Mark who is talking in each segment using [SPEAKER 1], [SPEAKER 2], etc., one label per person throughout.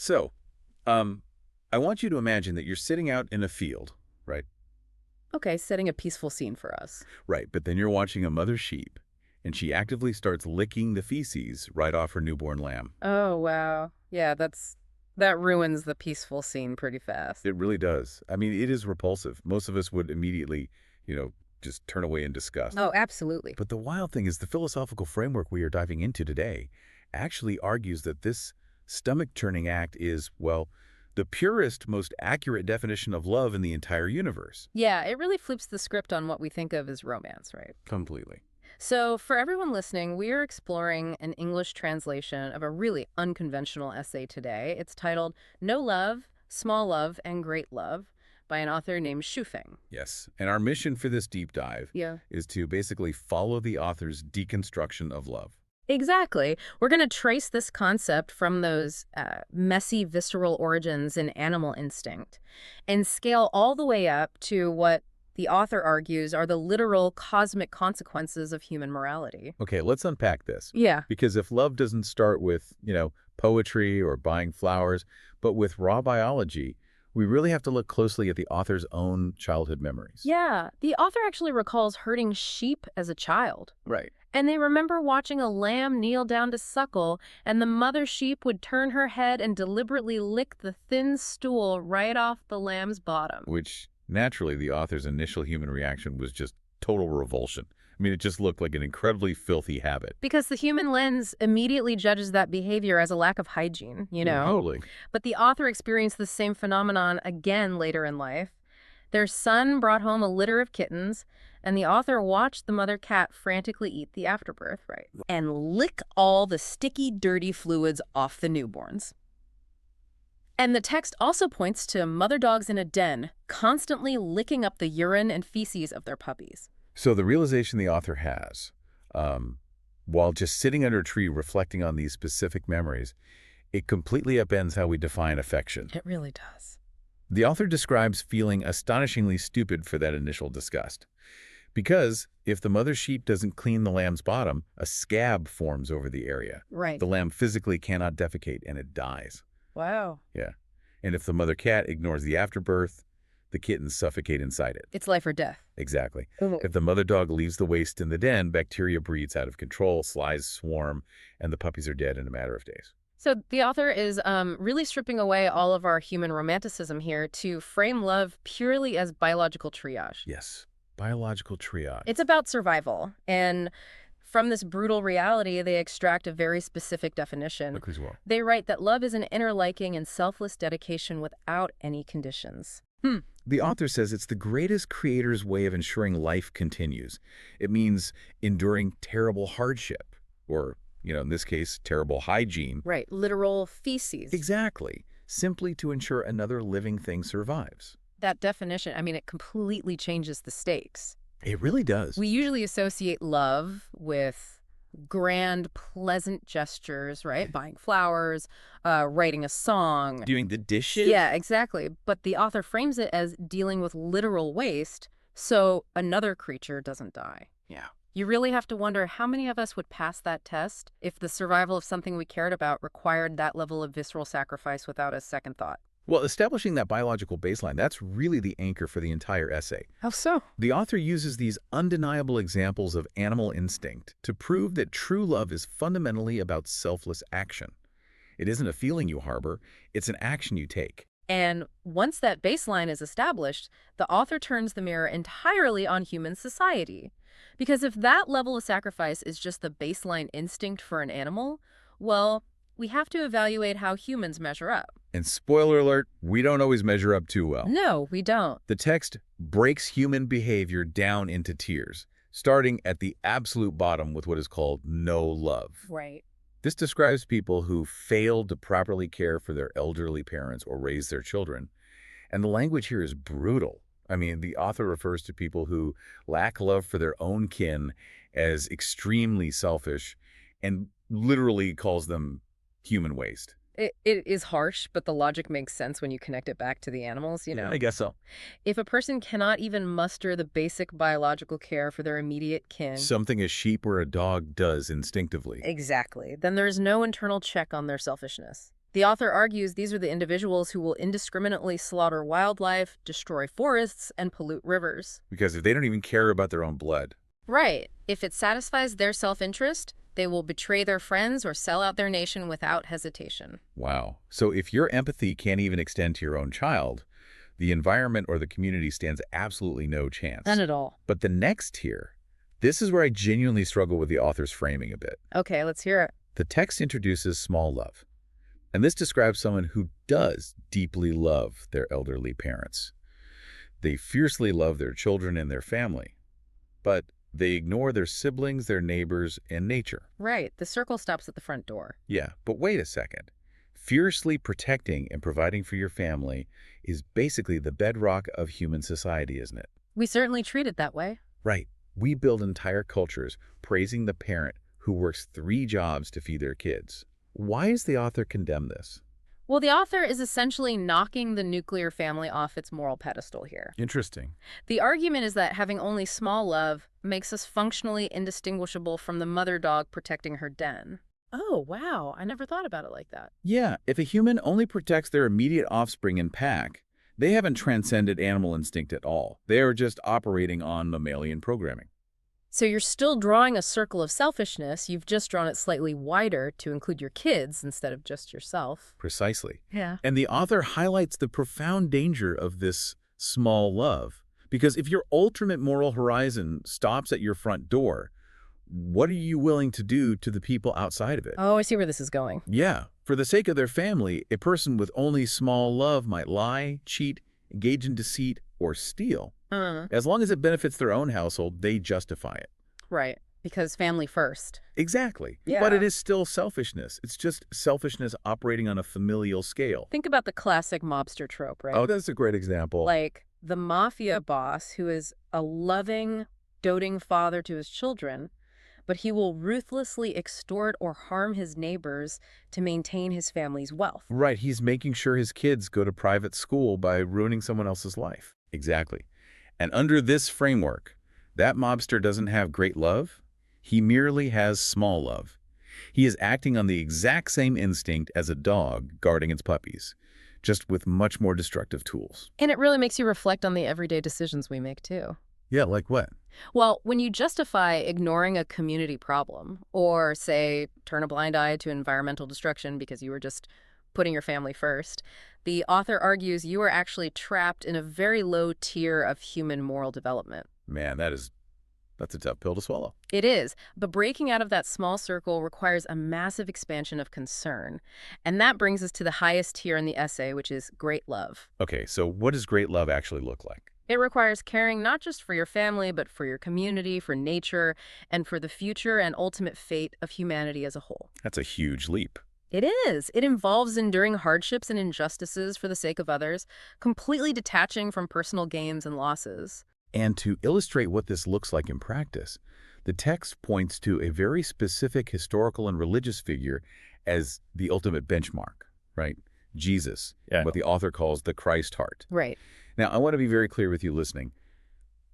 [SPEAKER 1] So, I want you to imagine that you're sitting out in a field, right?
[SPEAKER 2] Okay, setting a peaceful scene for us.
[SPEAKER 1] Right, but then you're watching a mother sheep, and she actively starts licking the feces right off her newborn lamb.
[SPEAKER 2] Oh, wow. Yeah, that ruins the peaceful scene pretty fast.
[SPEAKER 1] It really does. I mean, it is repulsive. Most of us would immediately, you know, just turn away in disgust.
[SPEAKER 2] Oh, absolutely.
[SPEAKER 1] But the wild thing is the philosophical framework we are diving into today actually argues that this stomach-turning act is, well, the purest, most accurate definition of love in the entire universe.
[SPEAKER 2] Yeah, it really flips the script on what we think of as romance, right?
[SPEAKER 1] Completely.
[SPEAKER 2] So, for everyone listening, we are exploring an English translation of a really unconventional essay today. It's titled No Love, Small Love, and Great Love by an author named Shufeng.
[SPEAKER 1] Yes. And our mission for this deep dive
[SPEAKER 2] Yeah.
[SPEAKER 1] is to basically follow the author's deconstruction of love.
[SPEAKER 2] Exactly. We're going to trace this concept from those messy, visceral origins in animal instinct and scale all the way up to what the author argues are the literal cosmic consequences of human morality.
[SPEAKER 1] Okay, let's unpack this.
[SPEAKER 2] Yeah.
[SPEAKER 1] Because if love doesn't start with, poetry or buying flowers, but with raw biology, we really have to look closely at the author's own childhood memories.
[SPEAKER 2] Yeah. The author actually recalls herding sheep as a child.
[SPEAKER 1] Right.
[SPEAKER 2] And they remember watching a lamb kneel down to suckle, and the mother sheep would turn her head and deliberately lick the thin stool right off the lamb's bottom.
[SPEAKER 1] Which, naturally, the author's initial human reaction was just total revulsion. I mean, it just looked like an incredibly filthy habit.
[SPEAKER 2] Because the human lens immediately judges that behavior as a lack of hygiene,
[SPEAKER 1] Totally.
[SPEAKER 2] But the author experienced the same phenomenon again later in life. Their son brought home a litter of kittens, and the author watched the mother cat frantically eat the afterbirth, right? And lick all the sticky, dirty fluids off the newborns. And the text also points to mother dogs in a den, constantly licking up the urine and feces of their puppies.
[SPEAKER 1] So the realization the author has, while just sitting under a tree reflecting on these specific memories, it completely upends how we define affection.
[SPEAKER 2] It really does.
[SPEAKER 1] The author describes feeling astonishingly stupid for that initial disgust. Because if the mother sheep doesn't clean the lamb's bottom, a scab forms over the area.
[SPEAKER 2] Right.
[SPEAKER 1] The lamb physically cannot defecate, and it dies.
[SPEAKER 2] Wow.
[SPEAKER 1] Yeah. And if the mother cat ignores the afterbirth, the kittens suffocate inside it.
[SPEAKER 2] It's life or death.
[SPEAKER 1] Exactly.
[SPEAKER 2] Ooh.
[SPEAKER 1] If the mother dog leaves the waste in the den, bacteria breeds out of control, flies swarm, and the puppies are dead in a matter of days.
[SPEAKER 2] So the author is really stripping away all of our human romanticism here to frame love purely as biological triage.
[SPEAKER 1] Yes. Biological triage.
[SPEAKER 2] It's about survival. And from this brutal reality, they extract a very specific definition.
[SPEAKER 1] Look as well.
[SPEAKER 2] They write that love is an inner liking and selfless dedication without any conditions.
[SPEAKER 1] The author says it's the greatest creator's way of ensuring life continues. It means enduring terrible hardship, or, in this case, terrible hygiene.
[SPEAKER 2] Right, literal feces.
[SPEAKER 1] Exactly. Simply to ensure another living thing survives.
[SPEAKER 2] That definition, I mean, it completely changes the stakes.
[SPEAKER 1] It really does.
[SPEAKER 2] We usually associate love with grand, pleasant gestures, right? Buying flowers, writing a song.
[SPEAKER 1] Doing the dishes?
[SPEAKER 2] Yeah, exactly. But the author frames it as dealing with literal waste so another creature doesn't die.
[SPEAKER 1] Yeah.
[SPEAKER 2] You really have to wonder how many of us would pass that test if the survival of something we cared about required that level of visceral sacrifice without a second thought.
[SPEAKER 1] Well, establishing that biological baseline, that's really the anchor for the entire essay.
[SPEAKER 2] How so?
[SPEAKER 1] The author uses these undeniable examples of animal instinct to prove that true love is fundamentally about selfless action. It isn't a feeling you harbor, it's an action you take.
[SPEAKER 2] And once that baseline is established, the author turns the mirror entirely on human society. Because if that level of sacrifice is just the baseline instinct for an animal, well, we have to evaluate how humans measure up.
[SPEAKER 1] And spoiler alert, we don't always measure up too well.
[SPEAKER 2] No, we don't.
[SPEAKER 1] The text breaks human behavior down into tiers, starting at the absolute bottom with what is called no love.
[SPEAKER 2] Right.
[SPEAKER 1] This describes people who failed to properly care for their elderly parents or raise their children. And the language here is brutal. I mean, the author refers to people who lack love for their own kin as extremely selfish and literally calls them human waste.
[SPEAKER 2] It is harsh, but the logic makes sense when you connect it back to the animals,
[SPEAKER 1] I guess so.
[SPEAKER 2] If a person cannot even muster the basic biological care for their immediate kin...
[SPEAKER 1] Something a sheep or a dog does instinctively.
[SPEAKER 2] Exactly. Then there's no internal check on their selfishness. The author argues these are the individuals who will indiscriminately slaughter wildlife, destroy forests, and pollute rivers.
[SPEAKER 1] Because if they don't even care about their own blood.
[SPEAKER 2] Right. If it satisfies their self-interest, they will betray their friends or sell out their nation without hesitation.
[SPEAKER 1] Wow. So if your empathy can't even extend to your own child, the environment or the community stands absolutely no chance.
[SPEAKER 2] None at all.
[SPEAKER 1] But the next tier, this is where I genuinely struggle with the author's framing a bit.
[SPEAKER 2] Okay, let's hear it.
[SPEAKER 1] The text introduces small love. And this describes someone who does deeply love their elderly parents. They fiercely love their children and their family, but they ignore their siblings, their neighbors, and nature.
[SPEAKER 2] Right. The circle stops at the front door.
[SPEAKER 1] Yeah, but wait a second. Fiercely protecting and providing for your family is basically the bedrock of human society, isn't it?
[SPEAKER 2] We certainly treat it that way.
[SPEAKER 1] Right. We build entire cultures praising the parent who works 3 jobs to feed their kids. Why does the author condemn this?
[SPEAKER 2] Well, the author is essentially knocking the nuclear family off its moral pedestal here.
[SPEAKER 1] Interesting.
[SPEAKER 2] The argument is that having only small love makes us functionally indistinguishable from the mother dog protecting her den. Oh, wow. I never thought about it like that.
[SPEAKER 1] Yeah, if a human only protects their immediate offspring and pack, they haven't transcended animal instinct at all. They are just operating on mammalian programming.
[SPEAKER 2] So you're still drawing a circle of selfishness, you've just drawn it slightly wider to include your kids instead of just yourself.
[SPEAKER 1] Precisely.
[SPEAKER 2] Yeah.
[SPEAKER 1] And the author highlights the profound danger of this small love. Because if your ultimate moral horizon stops at your front door, what are you willing to do to the people outside of it?
[SPEAKER 2] Oh, I see where this is going.
[SPEAKER 1] Yeah, for the sake of their family, a person with only small love might lie, cheat, engage in deceit, or steal. As long as it benefits their own household, they justify it.
[SPEAKER 2] Right. Because family first.
[SPEAKER 1] Exactly.
[SPEAKER 2] Yeah.
[SPEAKER 1] But it is still selfishness. It's just selfishness operating on a familial scale.
[SPEAKER 2] Think about the classic mobster trope, right?
[SPEAKER 1] Oh, that's a great example.
[SPEAKER 2] Like the mafia boss who is a loving, doting father to his children, but he will ruthlessly extort or harm his neighbors to maintain his family's wealth.
[SPEAKER 1] Right, he's making sure his kids go to private school by ruining someone else's life. Exactly. And under this framework, that mobster doesn't have great love. He merely has small love. He is acting on the exact same instinct as a dog guarding its puppies, just with much more destructive tools.
[SPEAKER 2] And it really makes you reflect on the everyday decisions we make, too.
[SPEAKER 1] Yeah, like what?
[SPEAKER 2] Well, when you justify ignoring a community problem, or, say, turn a blind eye to environmental destruction because you were just putting your family first, the author argues you are actually trapped in a very low tier of human moral development.
[SPEAKER 1] Man, that's a tough pill to swallow.
[SPEAKER 2] It is, but breaking out of that small circle requires a massive expansion of concern. And that brings us to the highest tier in the essay, which is great love.
[SPEAKER 1] Okay, so what does great love actually look like?
[SPEAKER 2] It requires caring not just for your family, but for your community, for nature, and for the future and ultimate fate of humanity as a whole.
[SPEAKER 1] That's a huge leap.
[SPEAKER 2] It is. It involves enduring hardships and injustices for the sake of others, completely detaching from personal gains and losses.
[SPEAKER 1] And to illustrate what this looks like in practice, the text points to a very specific historical and religious figure as the ultimate benchmark, right? Jesus, what the author calls the Christ heart.
[SPEAKER 2] Right.
[SPEAKER 1] Now, I want to be very clear with you listening.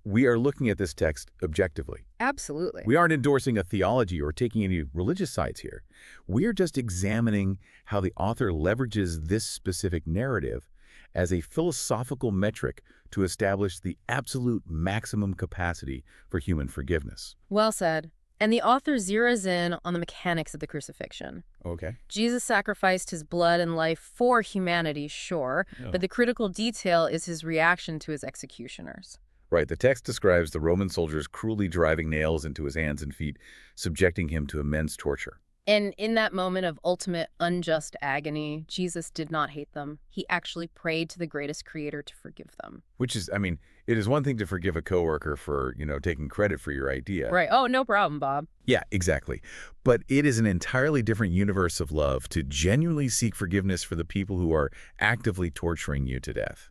[SPEAKER 1] We are looking at this text objectively.
[SPEAKER 2] Absolutely.
[SPEAKER 1] We aren't endorsing a theology or taking any religious sides here. We are just examining how the author leverages this specific narrative as a philosophical metric to establish the absolute maximum capacity for human forgiveness.
[SPEAKER 2] Well said. And the author zeroes in on the mechanics of the crucifixion.
[SPEAKER 1] Okay.
[SPEAKER 2] Jesus sacrificed his blood and life for humanity, sure, but the critical detail is his reaction to his executioners.
[SPEAKER 1] Right. The text describes the Roman soldiers cruelly driving nails into his hands and feet, subjecting him to immense torture.
[SPEAKER 2] And in that moment of ultimate unjust agony, Jesus did not hate them. He actually prayed to the greatest creator to forgive them.
[SPEAKER 1] Which is, I mean, it is one thing to forgive a coworker for, taking credit for your idea.
[SPEAKER 2] Right. Oh, no problem, Bob.
[SPEAKER 1] Yeah, exactly. But it is an entirely different universe of love to genuinely seek forgiveness for the people who are actively torturing you to death.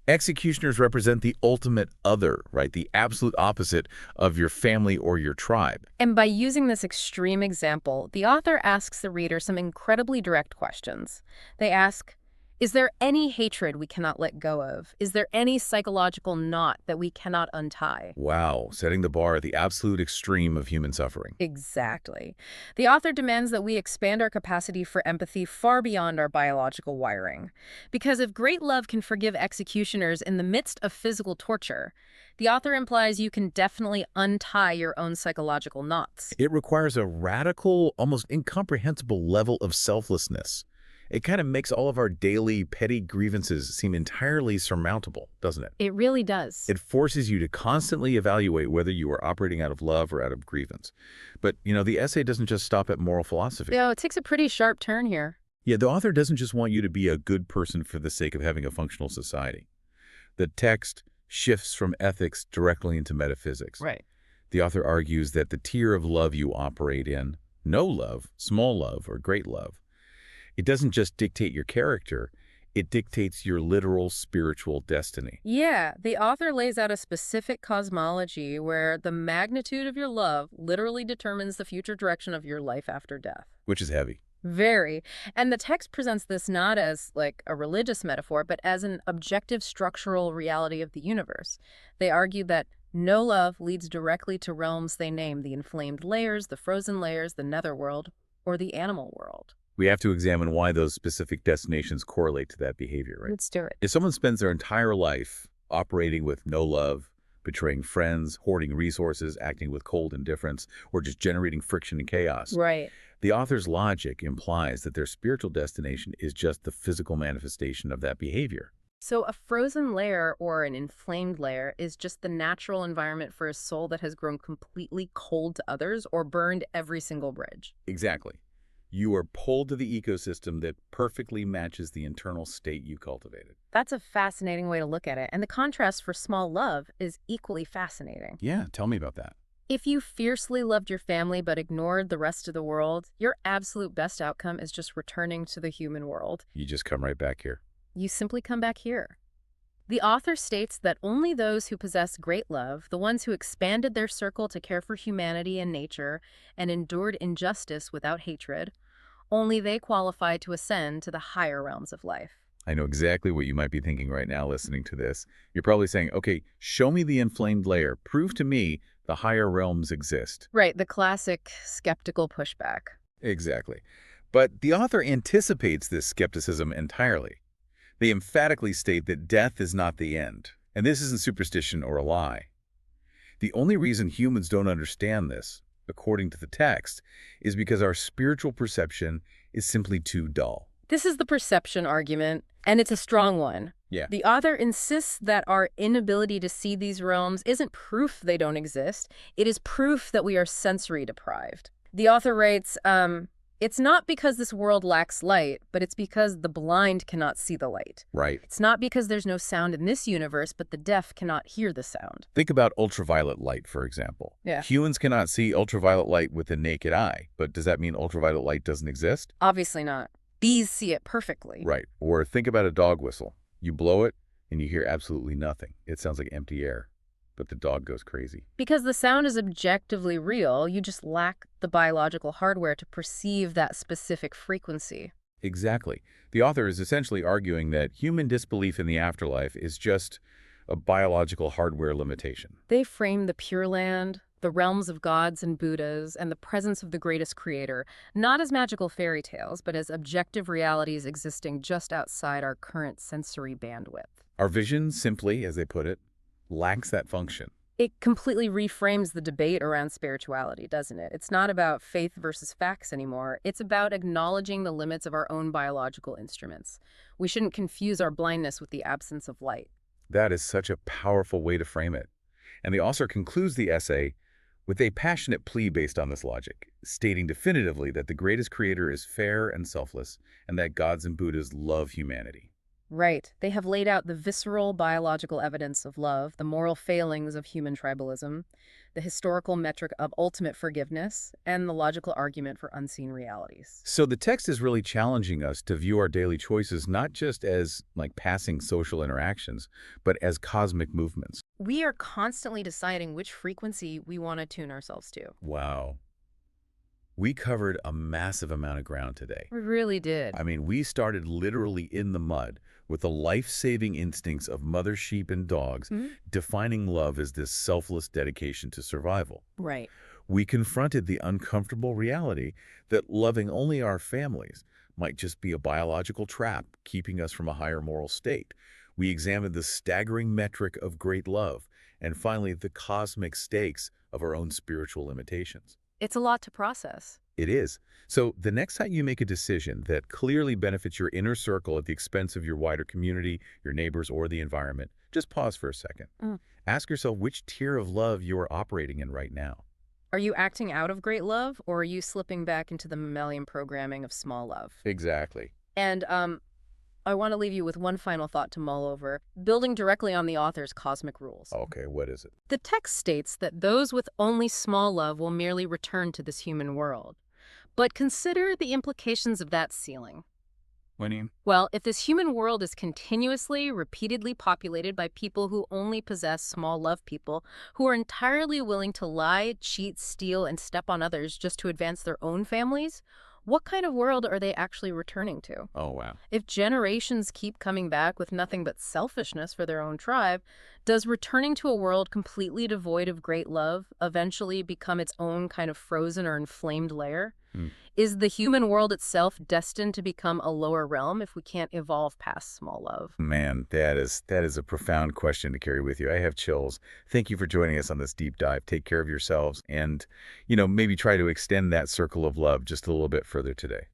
[SPEAKER 1] Executioners represent the ultimate other, right? The absolute opposite of your family or your tribe.
[SPEAKER 2] And by using this extreme example, the author asks the reader some incredibly direct questions. They ask, Is there any hatred we cannot let go of? Is there any psychological knot that we cannot untie?
[SPEAKER 1] Wow, setting the bar at the absolute extreme of human suffering.
[SPEAKER 2] Exactly. The author demands that we expand our capacity for empathy far beyond our biological wiring. Because if great love can forgive executioners in the midst of physical torture, the author implies you can definitely untie your own psychological knots.
[SPEAKER 1] It requires a radical, almost incomprehensible level of selflessness. It kind of makes all of our daily petty grievances seem entirely surmountable, doesn't it?
[SPEAKER 2] It really does.
[SPEAKER 1] It forces you to constantly evaluate whether you are operating out of love or out of grievance. But, the essay doesn't just stop at moral philosophy.
[SPEAKER 2] It takes a pretty sharp turn here.
[SPEAKER 1] Yeah, the author doesn't just want you to be a good person for the sake of having a functional society. The text shifts from ethics directly into metaphysics.
[SPEAKER 2] Right.
[SPEAKER 1] The author argues that the tier of love you operate in, no love, small love, or great love, it doesn't just dictate your character, it dictates your literal spiritual destiny.
[SPEAKER 2] Yeah, the author lays out a specific cosmology where the magnitude of your love literally determines the future direction of your life after death.
[SPEAKER 1] Which is heavy.
[SPEAKER 2] Very. And the text presents this not as like a religious metaphor, but as an objective structural reality of the universe. They argue that no love leads directly to realms they name the inflamed layers, the frozen layers, the netherworld, or the animal world.
[SPEAKER 1] We have to examine why those specific destinations correlate to that behavior, right?
[SPEAKER 2] Let's do it.
[SPEAKER 1] If someone spends their entire life operating with no love, betraying friends, hoarding resources, acting with cold indifference, or just generating friction and chaos,
[SPEAKER 2] Right.
[SPEAKER 1] the author's logic implies that their spiritual destination is just the physical manifestation of that behavior.
[SPEAKER 2] So a frozen layer or an inflamed layer is just the natural environment for a soul that has grown completely cold to others or burned every single bridge.
[SPEAKER 1] Exactly. You are pulled to the ecosystem that perfectly matches the internal state you cultivated.
[SPEAKER 2] That's a fascinating way to look at it, and the contrast for small love is equally fascinating.
[SPEAKER 1] Yeah, tell me about that.
[SPEAKER 2] If you fiercely loved your family but ignored the rest of the world, your absolute best outcome is just returning to the human world.
[SPEAKER 1] You just come right back here.
[SPEAKER 2] You simply come back here. The author states that only those who possess great love, the ones who expanded their circle to care for humanity and nature and endured injustice without hatred, only they qualify to ascend to the higher realms of life.
[SPEAKER 1] I know exactly what you might be thinking right now listening to this. You're probably saying, okay, show me the inflamed layer. Prove to me the higher realms exist.
[SPEAKER 2] Right, the classic skeptical pushback.
[SPEAKER 1] Exactly. But the author anticipates this skepticism entirely. They emphatically state that death is not the end. And this isn't superstition or a lie. The only reason humans don't understand this, according to the text, is because our spiritual perception is simply too dull.
[SPEAKER 2] This is the perception argument, and it's a strong one.
[SPEAKER 1] Yeah.
[SPEAKER 2] The author insists that our inability to see these realms isn't proof they don't exist. It is proof that we are sensory deprived. The author writes, it's not because this world lacks light, but it's because the blind cannot see the light.
[SPEAKER 1] Right.
[SPEAKER 2] It's not because there's no sound in this universe, but the deaf cannot hear the sound.
[SPEAKER 1] Think about ultraviolet light, for example.
[SPEAKER 2] Yeah.
[SPEAKER 1] Humans cannot see ultraviolet light with the naked eye, but does that mean ultraviolet light doesn't exist?
[SPEAKER 2] Obviously not. Bees see it perfectly.
[SPEAKER 1] Right. Or think about a dog whistle. You blow it, and you hear absolutely nothing. It sounds like empty air, but the dog goes crazy.
[SPEAKER 2] Because the sound is objectively real, you just lack the biological hardware to perceive that specific frequency.
[SPEAKER 1] Exactly. The author is essentially arguing that human disbelief in the afterlife is just a biological hardware limitation.
[SPEAKER 2] They frame the Pure Land, the realms of gods and Buddhas, and the presence of the greatest creator, not as magical fairy tales, but as objective realities existing just outside our current sensory bandwidth.
[SPEAKER 1] Our vision, simply, as they put it, lacks that function.
[SPEAKER 2] It completely reframes the debate around spirituality, doesn't it? It's not about faith versus facts anymore. It's about acknowledging the limits of our own biological instruments. We shouldn't confuse our blindness with the absence of light.
[SPEAKER 1] That is such a powerful way to frame it. And the author concludes the essay with a passionate plea based on this logic, stating definitively that the greatest creator is fair and selfless, and that gods and Buddhas love humanity.
[SPEAKER 2] Right. They have laid out the visceral biological evidence of love, the moral failings of human tribalism, the historical metric of ultimate forgiveness, and the logical argument for unseen realities.
[SPEAKER 1] So the text is really challenging us to view our daily choices not just as like passing social interactions, but as cosmic movements.
[SPEAKER 2] We are constantly deciding which frequency we want to tune ourselves to.
[SPEAKER 1] Wow. We covered a massive amount of ground today.
[SPEAKER 2] We really did.
[SPEAKER 1] I mean, we started literally in the mud with the life-saving instincts of mother sheep and dogs,
[SPEAKER 2] Mhm.
[SPEAKER 1] defining love as this selfless dedication to survival.
[SPEAKER 2] Right.
[SPEAKER 1] We confronted the uncomfortable reality that loving only our families might just be a biological trap keeping us from a higher moral state. We examined the staggering metric of great love, and finally, the cosmic stakes of our own spiritual limitations.
[SPEAKER 2] It's a lot to process.
[SPEAKER 1] It is. So the next time you make a decision that clearly benefits your inner circle at the expense of your wider community, your neighbors, or the environment, just pause for a second.
[SPEAKER 2] Mm.
[SPEAKER 1] Ask yourself which tier of love you are operating in right now.
[SPEAKER 2] Are you acting out of great love, or are you slipping back into the mammalian programming of small love?
[SPEAKER 1] Exactly.
[SPEAKER 2] And I want to leave you with one final thought to mull over, building directly on the author's cosmic rules.
[SPEAKER 1] Okay, what is it?
[SPEAKER 2] The text states that those with only small love will merely return to this human world. But consider the implications of that ceiling.
[SPEAKER 1] What do you?
[SPEAKER 2] Well, if this human world is continuously, repeatedly populated by people who only possess small love people, who are entirely willing to lie, cheat, steal, and step on others just to advance their own families, what kind of world are they actually returning to?
[SPEAKER 1] Oh, wow.
[SPEAKER 2] If generations keep coming back with nothing but selfishness for their own tribe, does returning to a world completely devoid of great love eventually become its own kind of frozen or inflamed layer?
[SPEAKER 1] Hmm.
[SPEAKER 2] Is the human world itself destined to become a lower realm if we can't evolve past small love?
[SPEAKER 1] Man, that is a profound question to carry with you. I have chills. Thank you for joining us on this deep dive. Take care of yourselves and, maybe try to extend that circle of love just a little bit further today.